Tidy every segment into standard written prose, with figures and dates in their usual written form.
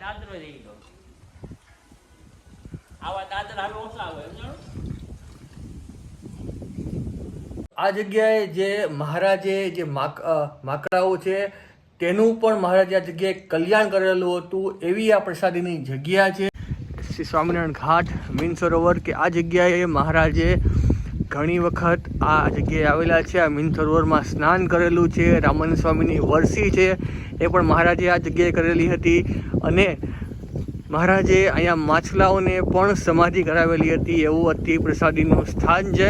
દાદરો રહી ગયો. આવા દાદરા હવે ઓછા આવે. આ જગ્યાએ જે મહારાજે જે માકડાઓ છે તેનું પણ મહારાજે આ જગ્યાએ કલ્યાણ કરેલું હતું, એવી આ પ્રસાદીની જગ્યા છે. શ્રી સ્વામિનારાયણ ઘાટ મીન સરોવર કે આ જગ્યાએ મહારાજે ઘણી વખત આ જગ્યાએ આવેલા છે. આ મીન સરોવરમાં સ્નાન કરેલું છે. રામાનંદ સ્વામીની વરસી છે એ પણ મહારાજે આ જગ્યાએ કરેલી હતી. અને મહારાજે અહીંયા માછલાઓને પણ સમાધિ કરાવેલી હતી. એવું અતિ પ્રસાદીનું સ્થાન છે.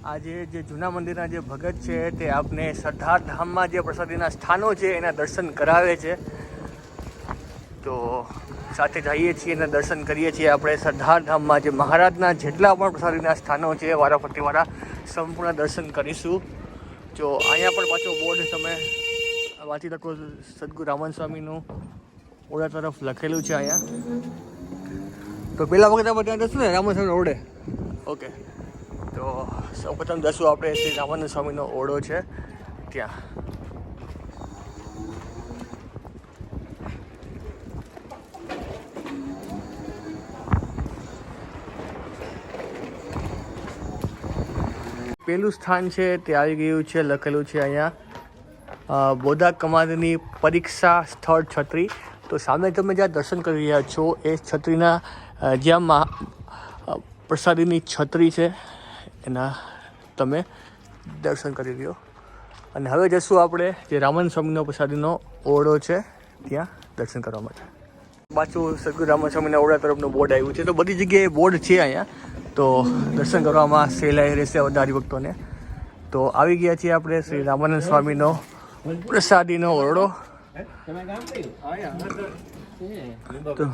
આજે જે જૂના મંદિરના જે ભગત છે તે આપને સરદાર ધામમાં જે પ્રસાદીના સ્થાનો છે એના દર્શન કરાવે છે. તો સાથે જઈએ છીએ અને દર્શન કરીએ છીએ આપણે સરદાર ધામમાં જે મહારાજના જેટલા પણ પ્રસાદીના સ્થાનો છે વારાફરતીવાળા સંપૂર્ણ દર્શન કરીશું. જો અહીંયા પણ પાછો બોર્ડ તમે વાંચી શકો, સદગુરુ રામાનંદ સ્વામીનું ઓરડા તરફ લખેલું છે અહીંયા. તો પહેલાં વખત આપણે ત્યાં જશું ને રામાનંદ સ્વામી ઓરડે. ઓકે, તો સૌપ્રથમ જશું આપણે શ્રી રામાનંદ સ્વામીનો ઓરડો છે ત્યાં. પહેલું સ્થાન છે તે આવી ગયું છે, લખેલું છે અહીંયા બોધા કમાદની પરીક્ષા સ્થળ છત્રી. તો સામે તમે જ્યાં દર્શન કરી રહ્યા છો એ છત્રીના જ્યાં પ્રસાદીની છત્રી છે એના તમે દર્શન કરી લ્યો. અને હવે જશું આપણે જે રામાનંદ સ્વામીનો પ્રસાદીનો ઓરડો છે ત્યાં દર્શન કરવા માટે. પાછું સદગુરુ રામાનંદ સ્વામીના ઓરડા તરફનું બોર્ડ આવ્યું છે. તો બધી જગ્યાએ બોર્ડ છે અહીંયા, તો દર્શન કરવામાં સહેલાઈ રહેશે બધા હરિભક્તોને. તો આવી ગયા છીએ આપણે શ્રી રામાનંદ સ્વામીનો પ્રસાદીનો ઓરડો. તો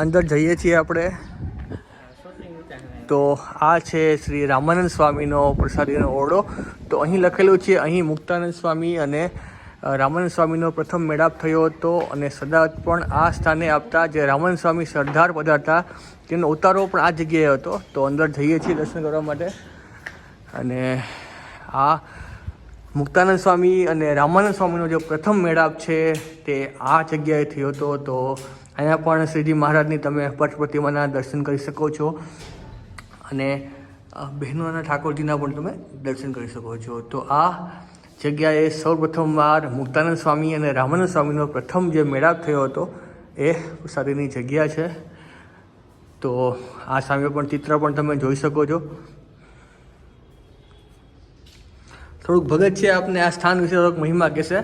અંદર જઈએ છીએ આપણે. તો આ છે શ્રી રામાનંદ સ્વામીનો પ્રસાદીનો ઓરડો. તો અહીં લખેલું છે, અહીં મુક્તાનંદ સ્વામી અને રામાનંદ સ્વામીનો પ્રથમ મેળાપ થયો હતો અને સદાવત પણ આ સ્થાને આપતા. જે રામાનંદ સ્વામી સરદાર પધારતા તેનો ઉતારો પણ આ જગ્યાએ હતો. તો અંદર જઈએ છીએ દર્શન કરવા માટે. અને આ મુક્તાનંદ સ્વામી અને રામાનંદ સ્વામીનો જે પ્રથમ મેળાપ છે તે આ જગ્યાએ થયો હતો. તો અહીંયા પણ શ્રીજી મહારાજની તમે પટ પ્રતિમાના દર્શન કરી શકો છો અને બહેનોના ઠાકોરજીના પણ તમે દર્શન કરી શકો છો. તો આ જગ્યાએ સૌપ્રથમવાર મુક્તાનંદ સ્વામી અને રામાનંદ સ્વામીનો પ્રથમ જે મેળાપ થયો હતો એ પ્રસાદીની જગ્યા છે. તો આ સામે પણ ચિત્ર પણ તમે જોઈ શકો છો. થોડુંક ભગત છે આપને આ સ્થાન વિશે થોડુંક મહિમા કહેશે.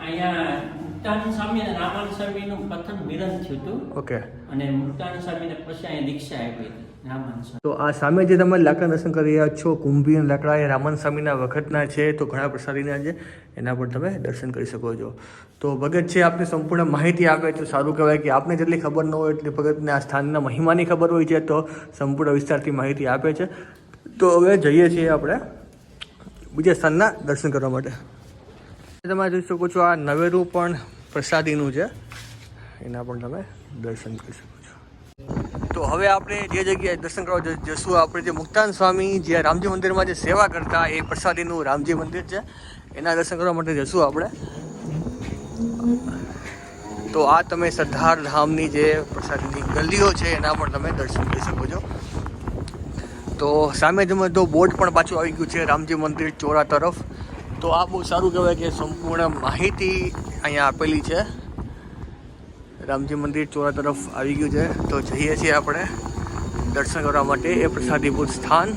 અહીંયા મુક્તાનંદ સ્વામી અને રામાનંદ સ્વામીનું પ્રથમ મિલન થયું હતું. ઓકે. અને મુક્તાનંદ સ્વામીને પછી અહીંયા દીક્ષા આપી હતી રામાનંદ સ્વામી. તો આ સામે જે તમે લાકડા દર્શન કરી રહ્યા છો, કુંભી અને લાકડા એ રામાનંદ સ્વામીના વખતના છે. તો ઘણા પ્રસાદીના છે, એના પણ તમે દર્શન કરી શકો છો. તો ભગત છે આપને સંપૂર્ણ માહિતી આપે તો સારું કહેવાય કે આપને જેટલી ખબર ન હોય એટલી ભગતને આ સ્થાનના મહિમાની ખબર હોય છે. તો સંપૂર્ણ વિસ્તારથી માહિતી આપે છે. તો હવે જઈએ છીએ આપણે બીજા સ્થાનના દર્શન કરવા માટે. તમે જોઈ શકો છો આ નવેરું પણ પ્રસાદીનું છે, એના પણ તમે દર્શન કરી શકો છો. તો હવે આપણે જે જગ્યાએ દર્શન કરવા જશું, આપણે જે મુક્તાનંદ સ્વામી જે રામજી મંદિરમાં જે સેવા કરતા એ પ્રસાદીનું રામજી મંદિર છે, એના દર્શન કરવા માટે જશું આપણે. તો આ તમે સરદાર ધામની જે પ્રસાદીની ગલીઓ છે એના પણ તમે દર્શન કરી શકો છો. તો સામે તમે તો બોર્ડ પણ પાછું આવી ગયું છે રામજી મંદિર ચોરા તરફ. તો આ બહુ સારું કહેવાય કે સંપૂર્ણ માહિતી અહીંયા આપેલી છે. રામજી મંદિર ચોરા તરફ આવી ગયું છે. તો જઈએ છીએ આપણે દર્શન કરવા માટે એ પ્રસાદીભૂત સ્થાન.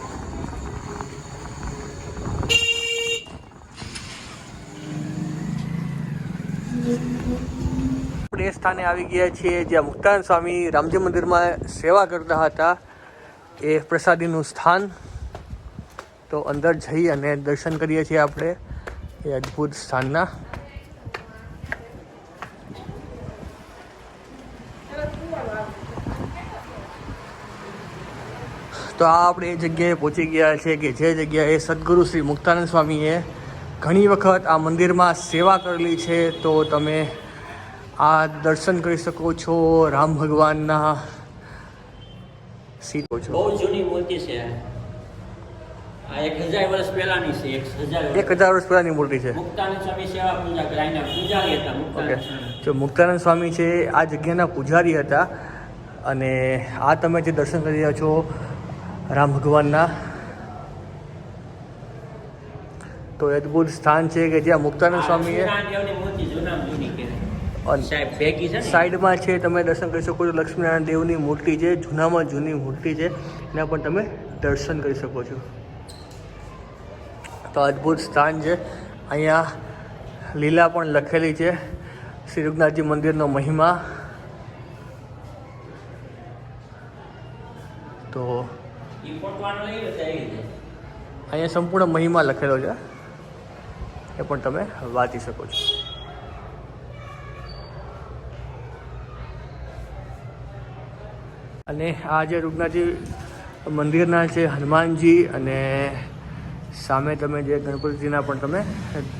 આપણે એ સ્થાને આવી ગયા છીએ જ્યાં મુક્તાનંદ સ્વામી રામજી મંદિરમાં સેવા કરતા હતા, એ પ્રસાદીનું સ્થાન. તો અંદર જઈ અને દર્શન કરીએ છીએ આપણે એ અદ્ભુત સ્થાનના. તો આ આપણે એ જગ્યાએ પહોંચી ગયા છે કે જે જગ્યાએ સદગુરુ શ્રી મુક્તાનંદ સ્વામીએ ઘણી વખત આ મંદિરમાં સેવા કરેલી છે. તો તમે આ દર્શન કરી શકો છો રામ ભગવાનના સીધો છો. બહુ જૂની મૂર્તિ છે આ 1000 વર્ષ પહેલાની છે. 1000 વર્ષ પહેલાની મૂર્તિ છે. મુક્તાનંદ સ્વામી સેવા પૂજા કરાઈને પૂજારી હતા મુક્તાનંદ સ્વામી. જો મુક્તાનંદ સ્વામી છે આ જગ્યાના પૂજારી હતા અને આ તમે જે દર્શન કરી રહ્યા છો રામ ભગવાનના તો અદ્ભુત સ્થાન છે કે જ્યાં મુક્તાનંદ સ્વામીએ દેવની મૂર્તિ જૂનામાં જૂની કહેવાય. સાહેબ ભેગી છે ને સાઈડમાં છે તમે દર્શન કરી શકો છો. લક્ષ્મીનારાયણ દેવની મૂર્તિ છે, જૂનામાં જૂની મૂર્તિ છે, એના પણ તમે દર્શન કરી શકો છો. તો અદ્ભુત સ્થાન છે. અહીંયા લીલા પણ લખેલી છે શ્રી રઘુનાથજી મંદિરનો મહિમા. તો ઈ પોટવાનો લઈ લે તો આવી જાય. અહીંયા સંપૂર્ણ મહિમા લખેલો છે, એ પણ તમે વાંચી શકો છો. અને આ જે રઘુનાથજી મંદિરના છે હનુમાનજી અને સામે તમે જે ગણપતિજીના પણ તમે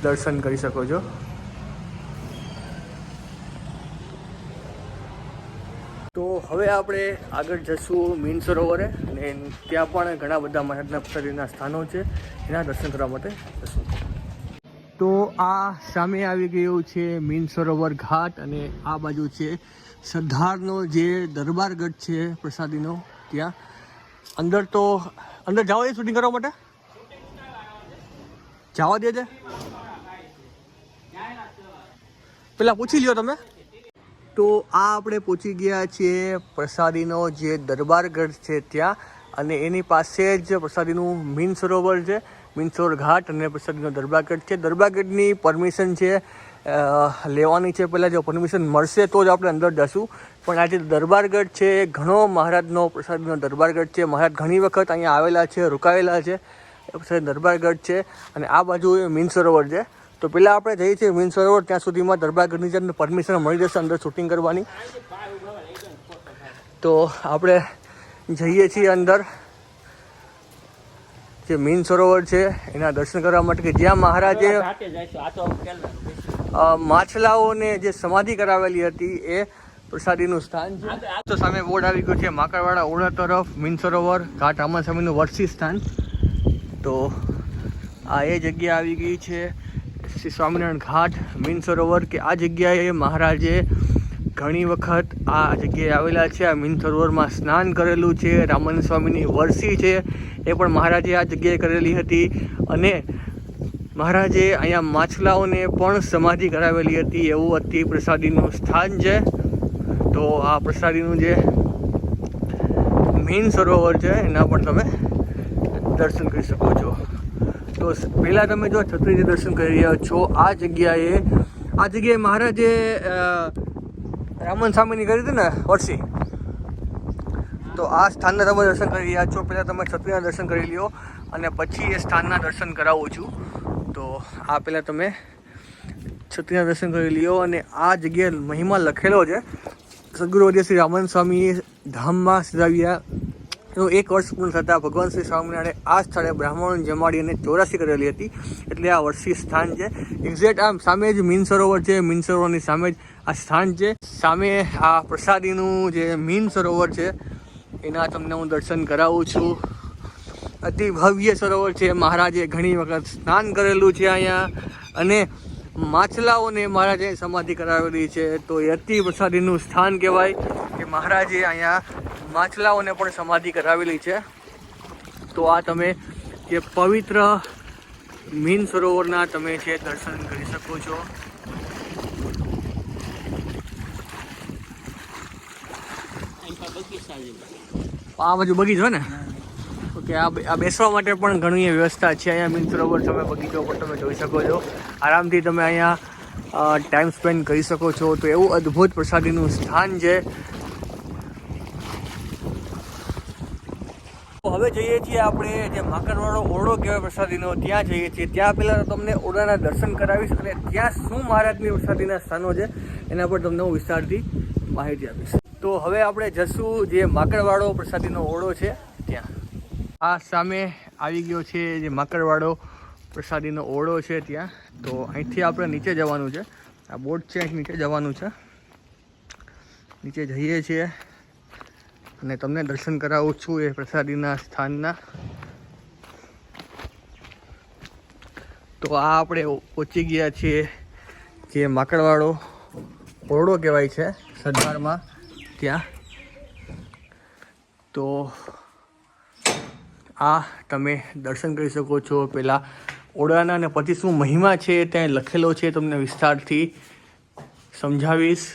દર્શન કરી શકો છો. તો હવે આપણે આગળ જશું મીન સરોવરે અને ત્યાં પણ ઘણા બધા મહારાજના પ્રસાદીના સ્થાનો છે, એના દર્શન કરવા માટે જશું. તો આ સામે આવી ગયું છે મીન સરોવર ઘાટ અને આ બાજુ છે સરદારનો જે દરબારગઢ છે પ્રસાદીનો. ત્યાં અંદર તો અંદર જવા દે શૂટિંગ કરવા માટે જવા દે છે પેલા પૂછી લ્યો તમે. તો આ આપણે પહોંચી ગયા છીએ પ્રસાદીનો જે દરબારગઢ છે ત્યાં અને એની પાસે જ પ્રસાદીનું મીન સરોવર છે, મીન સરોવર ઘાટ અને પ્રસાદીનો દરબારગઢ છે. દરબારગઢની પરમિશન છે લેવાની છે, પહેલાં જો પરમિશન મળશે તો જ આપણે અંદર જશું. પણ આ જે દરબારગઢ છે એ ઘણો મહારાજનો પ્રસાદીનો દરબારગઢ છે. મહારાજ ઘણી વખત અહીંયા આવેલા છે, રોકાયેલા છે. એ પ્રસાદી દરબારગઢ છે અને આ બાજુ એ મીન સરોવર છે. તો પહેલાં આપણે જઈએ છીએ મીન સરોવર, ત્યાં સુધીમાં દરબારગઢની જે પરમિશન મળી જશે અંદર શૂટિંગ કરવાની. તો આપણે જઈએ છીએ અંદર જે મીન સરોવર છે એના દર્શન કરવા માટે કે જ્યાં મહારાજે માછલાઓને જે સમાધિ કરાવેલી હતી એ પ્રસાદીનું સ્થાન છે. તો સામે બોર્ડ આવી ગયું છે માકડવાડા ઓળા તરફ મીન સરોવર ઘાટ રામન સ્વામીનું વર્ષી સ્થાન. તો આ એ જગ્યા આવી ગઈ છે શ્રી સ્વામિનારાયણ ઘાટ મીન સરોવર કે આ જગ્યાએ મહારાજે ઘણી વખત આ જગ્યાએ આવેલા છે. આ મીન સરોવરમાં સ્નાન કરેલું છે. રામાનંદ સ્વામીની વર્ષી છે એ પણ મહારાજે આ જગ્યાએ કરેલી હતી અને મહારાજે અહીંયા માછલાઓને પણ સમાધિ કરાવેલી હતી. એવું અતિ પ્રસાદીનું સ્થાન છે. તો આ પ્રસાદીનું જે મીન સરોવર છે એના પણ તમે દર્શન કરી શકો છો. તો પહેલાં તમે જો છત્રીજી દર્શન કરી રહ્યા છો આ જગ્યાએ મહારાજે રામન સ્વામીની કરી હતી ને વર્ષી, તો આ સ્થાનના તમે દર્શન કરી રહ્યા છો. પહેલાં તમે છત્રીના દર્શન કરી લ્યો અને પછી એ સ્થાનના દર્શન કરાવું છું. તો આ પહેલાં તમે છત્રીના દર્શન કરી લ્યો અને આ જગ્યાએ મહિમા લખેલો છે. સદગુરુ અધ્ય શ્રી રામાનંદ સ્વામીએ ધામમાં સિધાવ્યા એનું 1 વર્ષ પૂર્ણ થતાં ભગવાન શ્રી સ્વામિનારાયણે આ સ્થળે બ્રાહ્મણોને જમાડી અને ચોરાસી કરેલી હતી, એટલે આ વર્ષી સ્થાન છે. એક્ઝેક્ટ આમ સામે જ મીન સરોવર છે, મીન સરોવરની સામે જ આ સ્થાન છે. સામે આ પ્રસાદીનું જે મીન સરોવર છે એના તમને હું દર્શન કરાવું છું. અતિ ભવ્ય સરોવર છે. મહારાજે ઘણી વખત સ્નાન કરેલું છે અહીંયા અને માછલાઓને મહારાજે સમાધિ કરાવેલી છે. તો એ અતિ પ્રસાદીનું સ્થાન કહેવાય કે મહારાજે અહીંયા માછલાઓને પણ સમાધિ કરાવેલી છે. તો આ તમે જે પવિત્ર મીન સરોવરના તમે છે દર્શન કરી શકો છો. આ બાજુ બગીચો ને, ઓકે. આ બેસવા માટે પણ ઘણી વ્યવસ્થા છે અહીંયા મીન સરોવર. તમે બગીચો પણ તમે જોઈ શકો છો. આરામથી તમે અહીંયા ટાઈમ સ્પેન્ડ કરી શકો છો. તો એવું અદ્ભુત પ્રસાદીનું સ્થાન છે. હવે જઈએ છીએ આપણે જે માકડવાળો ઓરડો કહેવાય પ્રસાદીનો, ત્યાં જઈએ છીએ. ત્યાં પહેલાં તમને ઓરડાના દર્શન કરાવીશ અને ત્યાં શું મહારાજની પ્રસાદીના સ્થાનો છે એના પર તમને હું વિસ્તારથી માહિતી આપીશ. તો હવે આપણે જશું જે માકડવાળો પ્રસાદીનો ઓરડો છે ત્યાં. આ સામે આવી ગયો છે જે માકડવાળો પ્રસાદીનો ઓરડો છે ત્યાં. તો અહીંથી આપણે નીચે જવાનું છે. આ બોર્ડ છે, અહીં નીચે જવાનું છે. નીચે જઈએ છીએ અને તમને દર્શન કરાવું છું એ પ્રસાદીના સ્થાનના. તો આ આપણે પહોંચી ગયા છીએ જે માકડવાળો ઓરડો કહેવાય છે સરદારમાં ત્યાં. તો આ તમે દર્શન કરી શકો છો. પહેલાં ઓરડાના અને પછી શું મહિમા છે ત્યાં લખેલો છે, તમને વિસ્તારથી સમજાવીશ.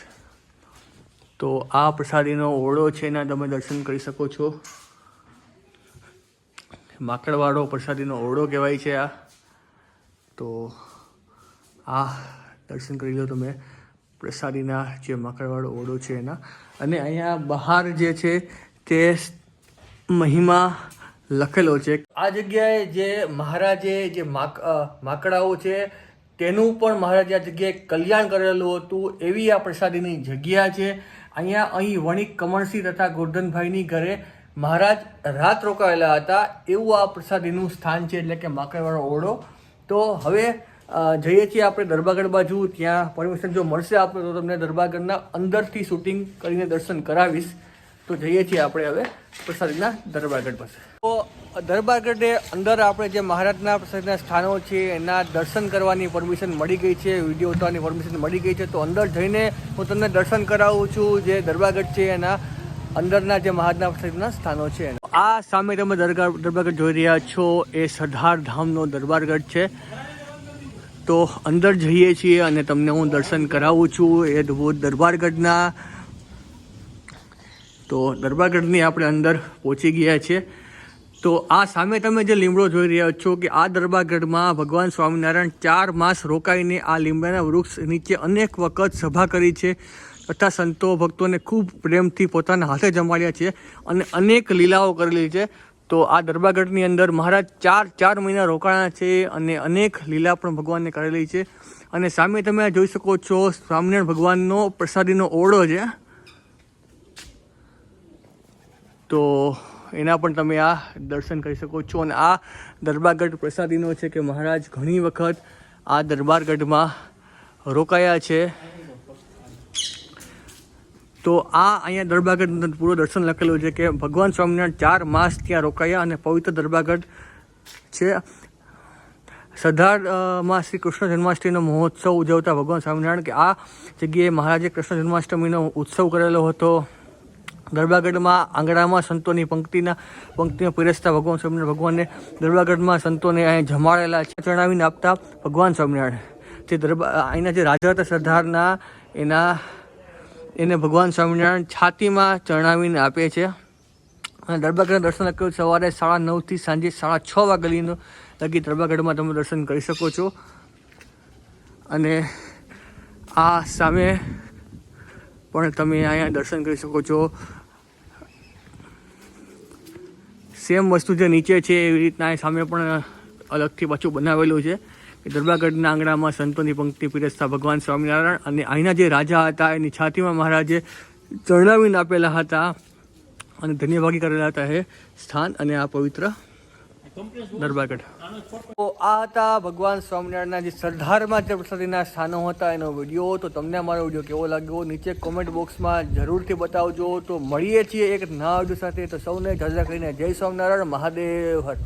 તો આ પ્રસાદીનો ઓરડો છે એના તમે દર્શન કરી શકો છો. માકડવાળો પ્રસાદીનો ઓરડો કહેવાય છે આ. તો આ દર્શન કરી લો તમે પ્રસાદીના જે માકડવાળો ઓરડો છે એના. અને અહીંયા બહાર જે છે તે મહિમા લખેલો છે. આ જગ્યાએ જે મહારાજે જે માકડાઓ છે તેનું પણ મહારાજે આ જગ્યાએ કલ્યાણ કરેલું હતું એવી આ પ્રસાદીની જગ્યા છે. અહીં વણિક કમળસિંહ તથા ગોરધનભાઈની ઘરે મહારાજ રાત રોકાયેલા હતા એવું આ પ્રસાદીનું સ્થાન છે, એટલે કે માકડવાળો ઓરડો. તો હવે જઈએ છીએ આપણે દરબારગઢ બાજુ. ત્યાં પરમિશન જો મળશે આપણે તો તમને દરબારગઢના અંદરથી શૂટિંગ કરીને દર્શન કરાવીશ. તો જઈએ છીએ આપણે હવે પ્રસાદીના દરબારગઢ પાસે. તો દરબારગઢે અંદર આપણે જે મહારાજના પ્રસાદીના સ્થાનો છે એના દર્શન કરવાની પરમિશન મળી ગઈ છે, વિડીયો ઉતારવાની પરમિશન મળી ગઈ છે. તો અંદર જઈને હું તમને દર્શન કરાવું છું જે દરબારગઢ છે એના અંદરના જે મહારાજના પ્રસાદીના સ્થાનો છે. આ સામે તમે દરબારગઢ જોઈ રહ્યા છો એ સરદાર ધામનો દરબારગઢ છે. તો અંદર જઈએ છીએ અને તમને હું દર્શન કરાવું છું એ અદ્ભુત દરબારગઢના. તો દરબારગઢની આપણે અંદર પહોંચી ગયા છીએ. તો આ સામે તમે જે લીમડો જોઈ રહ્યા છો કે આ દરબારગઢમાં ભગવાન સ્વામિનારાયણ 4 માસ રોકાઈને આ લીમડાના વૃક્ષ નીચે અનેક વખત સભા કરી છે તથા સંતો ભક્તોને ખૂબ પ્રેમથી પોતાના હાથે જમાડ્યા છે અને અનેક લીલાઓ કરેલી છે. તો આ દરબારગઢની અંદર મહારાજ 4 મહિના રોકાણા છે અને અનેક લીલા પણ ભગવાનને કરેલી છે. અને સામે તમે જોઈ શકો છો સ્વામિનારાયણ ભગવાનનો પ્રસાદીનો ઓરડો છે. તો એના પણ તમે આ દર્શન કરી શકો છો. અને આ દરબારગઢ પ્રસાદીનો છે કે મહારાજ ઘણી વખત આ દરબારગઢમાં રોકાયા છે. તો આ અહીંયા દરબારગઢ પૂરો દર્શન લખેલું છે કે ભગવાન સ્વામિનારાયણ 4 માસ ત્યાં રોકાયા અને પવિત્ર દરબારગઢ છે. સરદારમાં શ્રી કૃષ્ણ જન્માષ્ટમીનો મહોત્સવ ઉજવતા ભગવાન સ્વામિનારાયણ કે આ જગ્યાએ મહારાજે કૃષ્ણ જન્માષ્ટમીનો ઉત્સવ કરેલો હતો. દરબારગઢમાં આંગણામાં સંતોની પંક્તિમાં પીરસતા ભગવાન સ્વામિનારાયણ ભગવાનને દરબારગઢમાં સંતોને અહીંયા જમાડેલા છે ચણાવીને આપતા ભગવાન સ્વામિનારાયણ. જે અહીંના જે રાજા હતા સરદારના એને ભગવાન સ્વામિનારાયણ છાતીમાં ચણાવીને આપે છે. અને દરબારગઢ દર્શન લખ્યું સવારે 9:30 થી સાંજે 6:30 વાગ્યા લગી દરબારગઢમાં તમે દર્શન કરી શકો છો. અને આ સામે પણ તમે અહીંયા દર્શન કરી શકો છો. સેમ વસ્તુ જે નીચે છે એવી રીતના સામે પણ અલગથી પાછું બનાવેલું છે કે દરબારગઢના આંગણામાં સંતોની પંક્તિ પીરસતા ભગવાન સ્વામિનારાયણ. અને અહીંના જે રાજા હતા એની છાતીમાં મહારાજે ચરણાવીને આપેલા હતા અને ધન્યભાગી કરેલા હતા એ સ્થાન અને આ પવિત્ર દરબારગઢ. તો આ હતા ભગવાન સ્વામિનારાયણના જે સરદારમાં જે પ્રસાદીના સ્થાનો હતા એનો વિડીયો. તો તમને અમારો વિડીયો કેવો લાગ્યો નીચે કોમેન્ટ બોક્સમાં જરૂરથી બતાવજો. તો મળીએ છીએ એક નવા વિડીયો સાથે. તો સૌને જય કરીને જય સ્વામિનારાયણ, મહાદેવ હર.